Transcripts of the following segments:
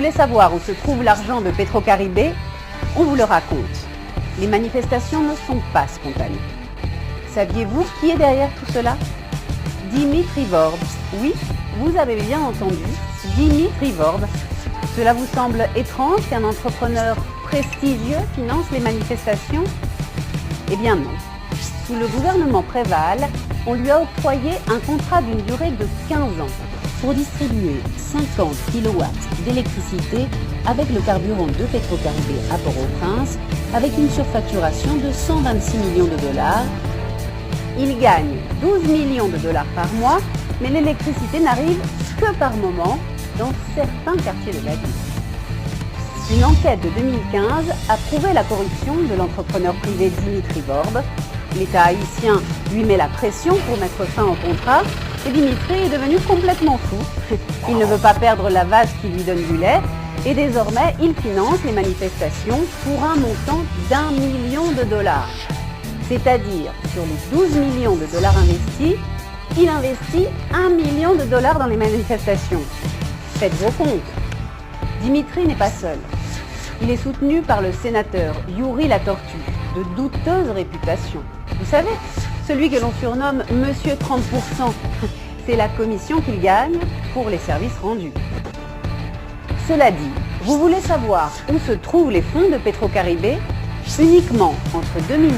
voulez savoir où se trouve l'argent de Petrocaribé? On vous le raconte. Les manifestations ne sont pas spontanées. Saviez-vous qui est derrière tout cela? Dimitri Vorbe. Oui, vous avez bien entendu, Dimitri Vorbe. Cela vous semble étrange qu'un entrepreneur prestigieux finance les manifestations? Eh bien non. Sous le gouvernement Préval, on lui a octroyé un contrat d'une durée de 15 ans pour distribuer 50 kW d'électricité avec le carburant de Petrocaribé à Port-au-Prince, avec une surfacturation de 126 millions de dollars. Il gagne 12 millions de dollars par mois, mais l'électricité n'arrive que par moment dans certains quartiers de la ville. Une enquête de 2015 a prouvé la corruption de l'entrepreneur privé Dimitri Vorbe. L'État haïtien lui met la pression pour mettre fin au contrat et Dimitri est devenu complètement fou. Il ne veut pas perdre la vache qui lui donne du lait et désormais il finance les manifestations pour un montant d'1 million de dollars. C'est-à-dire, sur les 12 millions de dollars investis, il investit 1 million de dollars dans les manifestations. Faites vos comptes. Dimitri n'est pas seul. Il est soutenu par le sénateur Youri La Tortue, de douteuse réputation. Vous savez, celui que l'on surnomme Monsieur 30%. C'est la commission qu'il gagne pour les services rendus. Cela dit, vous voulez savoir où se trouvent les fonds de Petrocaribé? Uniquement entre 2012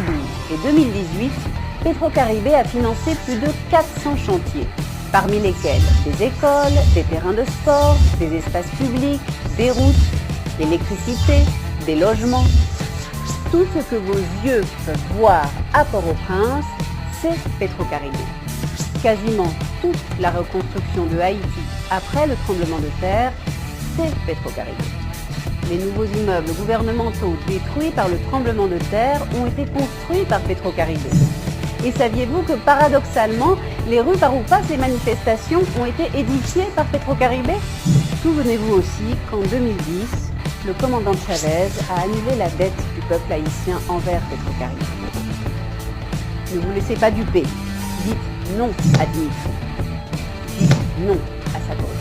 et 2018, Petrocaribé a financé plus de 400 chantiers, parmi lesquels des écoles, des terrains de sport, des espaces publics, des routes, l'électricité, des logements. Tout ce que vos yeux peuvent voir à Port-au-Prince, c'est Petrocaribé. Quasiment toute la reconstruction de Haïti après le tremblement de terre, c'est Petrocaribé. Les nouveaux immeubles gouvernementaux détruits par le tremblement de terre ont été construits par Petrocaribé. Et saviez-vous que paradoxalement, les rues par où passent les manifestations ont été édifiées par Petrocaribé? Souvenez-vous aussi qu'en 2010, le commandant Chavez a annulé la dette du peuple haïtien envers Petrocaribé. Ne vous laissez pas duper. Dites non à Dimitri. Dites non à sa cause.